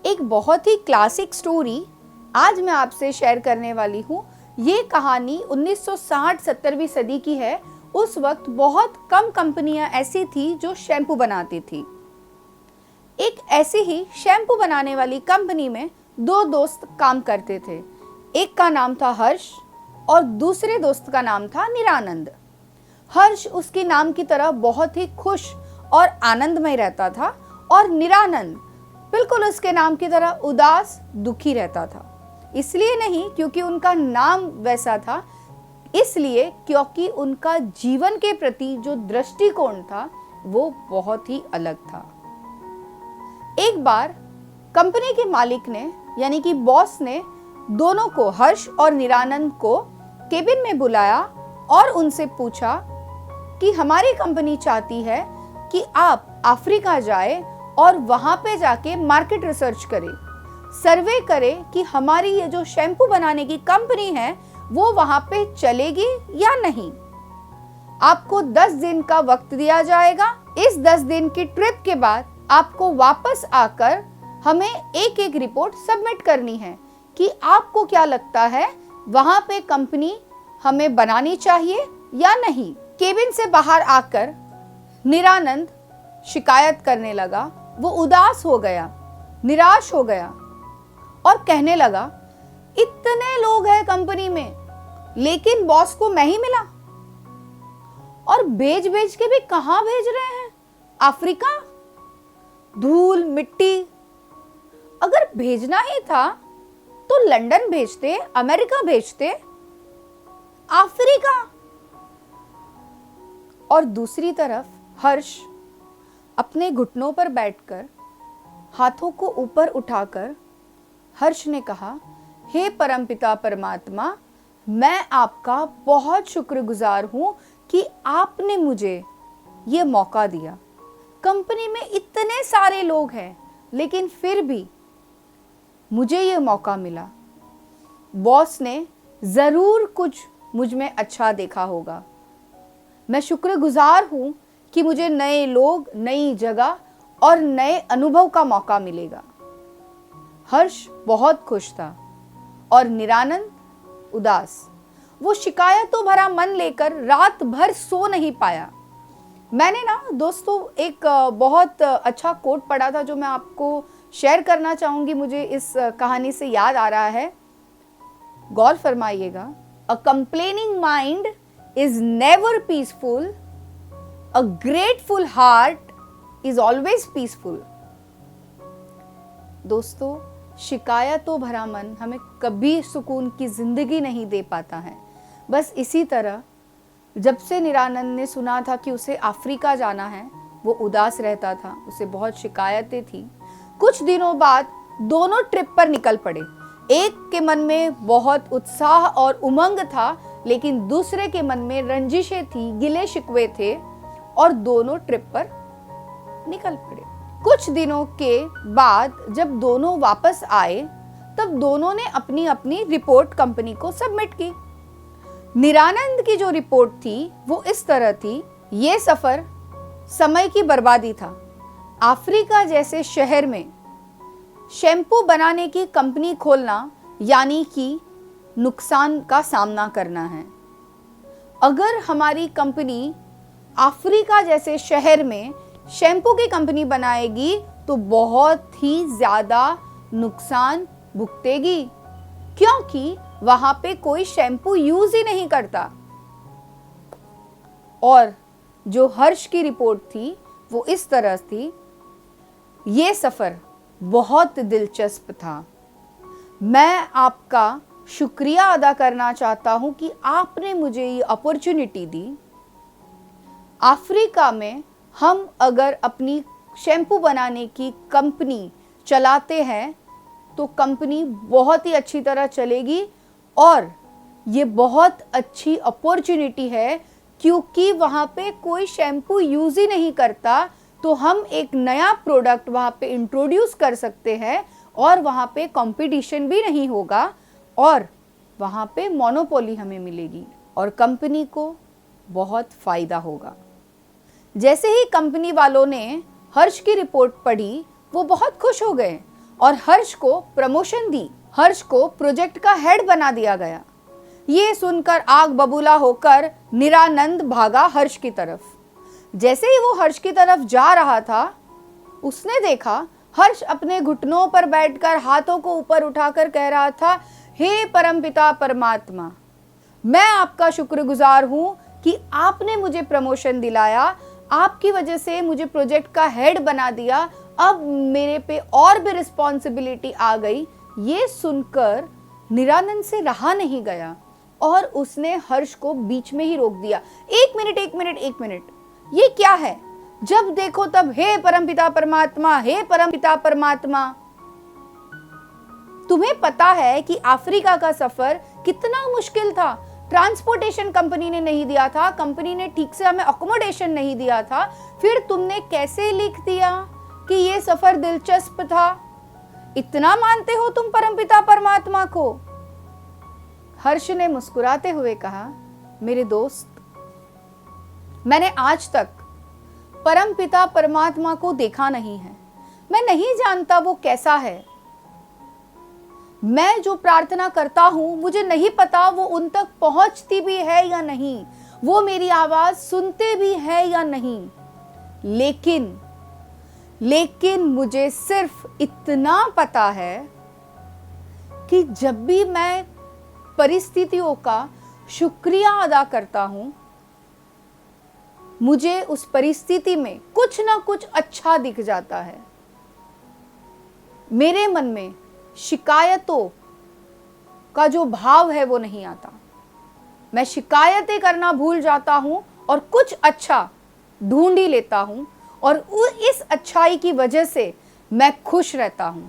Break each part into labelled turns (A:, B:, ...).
A: एक बहुत ही classic story आज मैं आपसे शेयर करने वाली हूँ। ये कहानी 1960-70वीं सदी की है। उस वक्त बहुत कम कंपनियां ऐसी थी जो शैम्पू बनाती थी। एक ऐसी ही शैम्पू बनाने वाली कंपनी में दो दोस्त काम करते थे। एक का नाम था हर्ष और दूसरे दोस्त का नाम था निरानंद। हर्ष उसके नाम की तरह बहुत ही खुश और आनंदमय रहता था और निरानंद बिल्कुल उसके नाम की तरह उदास दुखी रहता था। इसलिए नहीं क्योंकि उनका नाम वैसा था, इसलिए क्योंकि उनका जीवन के प्रति जो दृष्टिकोण था वो बहुत ही अलग था। एक बार कंपनी के मालिक ने यानी कि बॉस ने दोनों को, हर्ष और निरानंद को केबिन में बुलाया और उनसे पूछा कि हमारी कंपनी चाहती है कि आप अफ्रीका जाए और वहां पे जाके मार्केट रिसर्च करें, सर्वे करें कि हमारी ये जो शैम्पू बनाने की कंपनी है वो वहां पे चलेगी या नहीं। आपको 10 दिन का वक्त दिया जाएगा। इस 10 दिन की ट्रिप के बाद आपको वापस आकर हमें एक एक रिपोर्ट सबमिट करनी है कि आपको क्या लगता है वहां पे कंपनी हमें बनानी चाहिए या नहीं। केबिन से बाहर आकर निरानंद शिकायत करने लगा। वो उदास हो गया, निराश हो गया और कहने लगा, इतने लोग हैं कंपनी में लेकिन बॉस को मैं ही मिला और भेज भेज के भी कहां भेज रहे हैं, अफ्रीका, धूल मिट्टी। अगर भेजना ही था तो लंदन भेजते, अमेरिका भेजते, अफ्रीका। और दूसरी तरफ हर्ष अपने घुटनों पर बैठकर हाथों को ऊपर उठाकर हर्ष ने कहा, हे परमपिता परमात्मा, मैं आपका बहुत शुक्रगुजार हूं कि आपने मुझे ये मौका दिया। कंपनी में इतने सारे लोग हैं लेकिन फिर भी मुझे ये मौका मिला। बॉस ने जरूर कुछ मुझ में अच्छा देखा होगा। मैं शुक्रगुजार हूं कि मुझे नए लोग, नई जगह और नए अनुभव का मौका मिलेगा। हर्ष बहुत खुश था और निरानंद उदास। वो शिकायतों भरा मन लेकर रात भर सो नहीं पाया। मैंने ना दोस्तों एक बहुत अच्छा कोट पढ़ा था जो मैं आपको शेयर करना चाहूंगी। मुझे इस कहानी से याद आ रहा है, गौर फरमाइएगा। A complaining mind is never peaceful, a grateful heart is always peaceful। दोस्तों, शिकायतों भरा मन हमें कभी सुकून की जिंदगी नहीं दे पाता है। बस इसी तरह जब से निरानंद ने सुना था कि उसे अफ्रीका जाना है, वो उदास रहता था, उसे बहुत शिकायतें थी। कुछ दिनों बाद दोनों ट्रिप पर निकल पड़े। एक के मन में बहुत उत्साह और उमंग था लेकिन दूसरे के मन में रंजिशें थी, गिले शिकवे थे और दोनों ट्रिप पर निकल पड़े। कुछ दिनों के बाद जब दोनों वापस आए तब दोनों ने अपनी अपनी रिपोर्ट कंपनी को सबमिट की। निरानंद की जो रिपोर्ट थी वो इस तरह थी, ये सफर समय की बर्बादी था। अफ्रीका जैसे शहर में शैम्पू बनाने की कंपनी खोलना यानी कि नुकसान का सामना करना है। अगर हमारी कंपनी अफ्रीका जैसे शहर में शैम्पू की कंपनी बनाएगी तो बहुत ही ज्यादा नुकसान भुगतेगी, क्योंकि वहां पे कोई शैम्पू यूज ही नहीं करता। और जो हर्ष की रिपोर्ट थी वो इस तरह थी, ये सफर बहुत दिलचस्प था। मैं आपका शुक्रिया अदा करना चाहता हूं कि आपने मुझे ये अपॉर्चुनिटी दी। अफ्रीका में हम अगर अपनी शैम्पू बनाने की कंपनी चलाते हैं तो कंपनी बहुत ही अच्छी तरह चलेगी और ये बहुत अच्छी अपॉर्चुनिटी है क्योंकि वहाँ पे कोई शैम्पू यूज़ ही नहीं करता, तो हम एक नया प्रोडक्ट वहाँ पे इंट्रोड्यूस कर सकते हैं और वहाँ पे कंपटीशन भी नहीं होगा और वहाँ पे मोनोपोली हमें मिलेगी और कंपनी को बहुत फ़ायदा होगा। जैसे ही कंपनी वालों ने हर्ष की रिपोर्ट पढ़ी वो बहुत खुश हो गए और हर्ष को प्रमोशन दी। हर्ष को प्रोजेक्ट का हेड बना दिया गया। ये सुनकर आग बबूला होकर निरानंद भागा हर्ष की तरफ। जैसे ही वो हर्ष की तरफ जा रहा था, उसने देखा हर्ष अपने घुटनों पर बैठकर हाथों को ऊपर उठाकर कह रहा था, हे परमपिता परमात्मा, मैं आपका शुक्रगुजार हूं कि आपने मुझे प्रमोशन दिलाया, आपकी वजह से मुझे प्रोजेक्ट का हेड बना दिया, अब मेरे पे और भी रिस्पॉन्सिबिलिटी आ गई। ये सुनकर निरानंद से रहा नहीं गया और उसने हर्ष को बीच में ही रोक दिया। एक मिनट, ये क्या है? जब देखो तब हे परमपिता परमात्मा, हे परमपिता परमात्मा। तुम्हें पता है कि अफ्रीका का सफर कितना मुश्किल था। ट्रांसपोर्टेशन कंपनी ने नहीं दिया था, कंपनी ने ठीक से हमें अकोमोडेशन नहीं दिया था, फिर तुमने कैसे लिख दिया कि ये सफर दिलचस्प था? इतना मानते हो तुम परमपिता परमात्मा को? हर्ष ने मुस्कुराते हुए कहा, मेरे दोस्त, मैंने आज तक परमपिता परमात्मा को देखा नहीं है। मैं नहीं जानता वो कैसा है। मैं जो प्रार्थना करता हूं, मुझे नहीं पता वो उन तक पहुंचती भी है या नहीं, वो मेरी आवाज सुनते भी है या नहीं। लेकिन मुझे सिर्फ इतना पता है कि जब भी मैं परिस्थितियों का शुक्रिया अदा करता हूं, मुझे उस परिस्थिति में कुछ ना कुछ अच्छा दिख जाता है। मेरे मन में शिकायतों का जो भाव है वो नहीं आता। मैं शिकायतें करना भूल जाता हूं और कुछ अच्छा ढूंढ ही लेता हूं और इस अच्छाई की वजह से मैं खुश रहता हूं।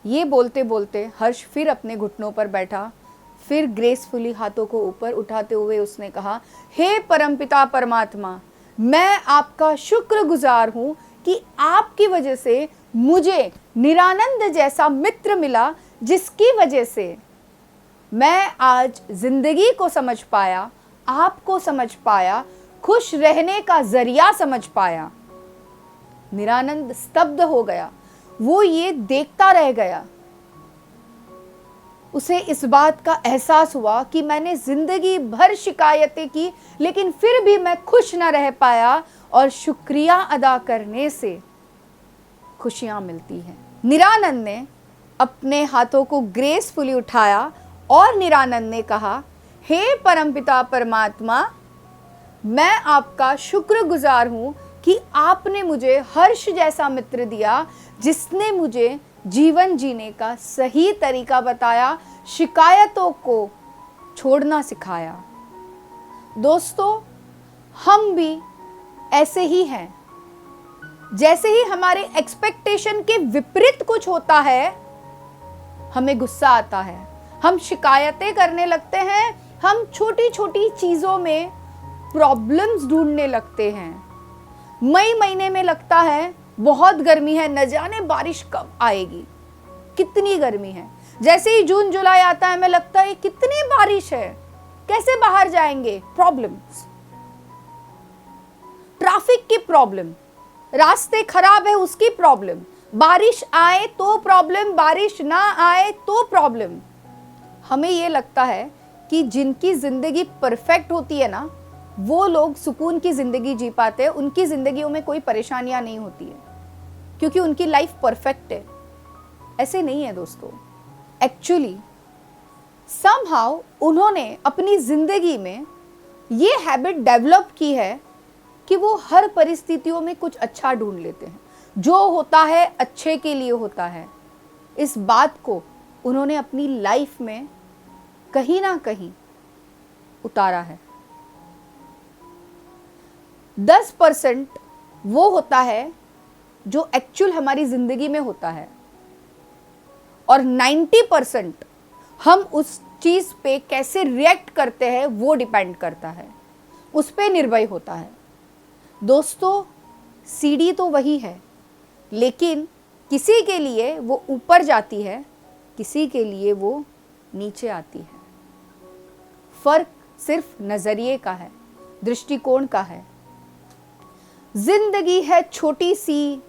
A: ये बोलते बोलते हर्ष फिर अपने घुटनों पर बैठा। फिर ग्रेसफुली हाथों को ऊपर उठाते हुए उसने कहा, हे परमपिता परमात्मा, मैं आपका शुक्रगुजार हूं कि आपकी वजह से मुझे निरानंद जैसा मित्र मिला, जिसकी वजह से मैं आज जिंदगी को समझ पाया, आपको समझ पाया, खुश रहने का जरिया समझ पाया। निरानंद स्तब्ध हो गया। वो ये देखता रह गया। उसे इस बात का एहसास हुआ कि मैंने जिंदगी भर शिकायतें की, लेकिन फिर भी मैं खुश न रह पाया और शुक्रिया अदा करने से खुशियां मिलती हैं। निरानंद ने अपने हाथों को ग्रेसफुली उठाया और निरानंद ने कहा, हे परमपिता परमात्मा, मैं आपका शुक्रगुजार हूं कि आपने मुझे हर्ष जैसा मित्र दिया, जिसने मुझे जीवन जीने का सही तरीका बताया, शिकायतों को छोड़ना सिखाया। दोस्तों, हम भी ऐसे ही हैं। जैसे ही हमारे एक्सपेक्टेशन के विपरीत कुछ होता है, हमें गुस्सा आता है, हम शिकायतें करने लगते हैं, हम छोटी छोटी चीजों में प्रॉब्लम्स ढूंढने लगते हैं। मई महीने में लगता है बहुत गर्मी है, न जाने बारिश कब आएगी, कितनी गर्मी है। जैसे ही जून जुलाई आता है, हमें लगता है कितनी बारिश है, कैसे बाहर जाएंगे। प्रॉब्लम्स, ट्रैफिक की प्रॉब्लम, रास्ते खराब है उसकी प्रॉब्लम, बारिश आए तो प्रॉब्लम, बारिश ना आए तो प्रॉब्लम। हमें ये लगता है कि जिनकी जिंदगी परफेक्ट होती है ना, वो लोग सुकून की जिंदगी जी पाते हैं, उनकी जिंदगियों में कोई परेशानियां नहीं होती है क्योंकि उनकी लाइफ परफेक्ट है। ऐसे नहीं है दोस्तों। एक्चुअली समहाउ उन्होंने अपनी जिंदगी में ये हैबिट डेवलप की है कि वो हर परिस्थितियों में कुछ अच्छा ढूंढ लेते हैं। जो होता है अच्छे के लिए होता है। इस बात को उन्होंने अपनी लाइफ में कहीं ना कहीं उतारा है। 10% वो होता है जो एक्चुअल हमारी जिंदगी में होता है और 90% हम उस चीज पे कैसे रिएक्ट करते हैं वो डिपेंड करता है, उस पे निर्भर होता है। दोस्तों, सीढ़ी तो वही है, लेकिन किसी के लिए वो ऊपर जाती है, किसी के लिए वो नीचे आती है। फर्क सिर्फ नजरिए का है, दृष्टिकोण का है। जिंदगी है छोटी सी,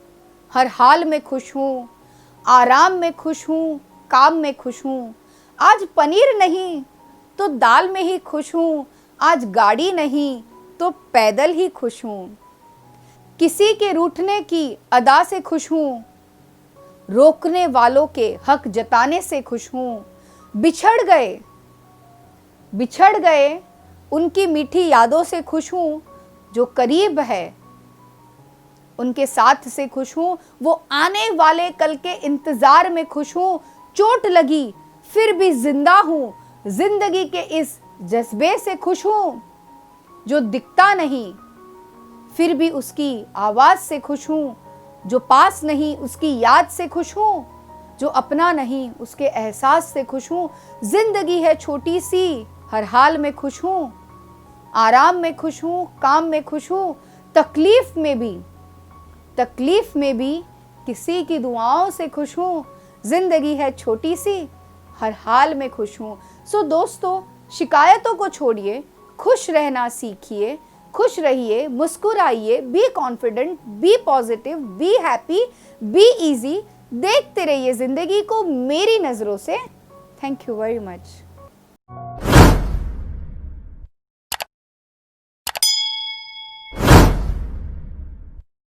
A: हर हाल में खुश हूँ, आराम में खुश हूँ, काम में खुश हूँ। आज पनीर नहीं तो दाल में ही खुश हूँ, आज गाड़ी नहीं तो पैदल ही खुश हूँ। किसी के रूठने की अदा से खुश हूँ, रोकने वालों के हक जताने से खुश हूँ। बिछड़ गए उनकी मीठी यादों से खुश हूँ, जो करीब है उनके साथ से खुश हूँ। वो आने वाले कल के इंतजार में खुश हूँ। चोट लगी फिर भी जिंदा हूँ, जिंदगी के इस जज्बे से खुश हूँ। जो दिखता नहीं फिर भी उसकी आवाज से खुश हूँ, जो पास नहीं उसकी याद से खुश हूँ, जो अपना नहीं उसके एहसास से खुश हूँ। जिंदगी है छोटी सी, हर हाल में खुश हूँ, आराम में खुश हूँ, काम में खुश हूँ। तकलीफ में भी किसी की दुआओं से खुश हूँ। जिंदगी है छोटी सी, हर हाल में खुश हूँ। सो दोस्तों, शिकायतों को छोड़िए, खुश रहना सीखिए, खुश रहिए, मुस्कुराइए, be confident, be positive, be happy, be easy. देखते रहिए जिंदगी को मेरी नज़रों से। Thank you very much.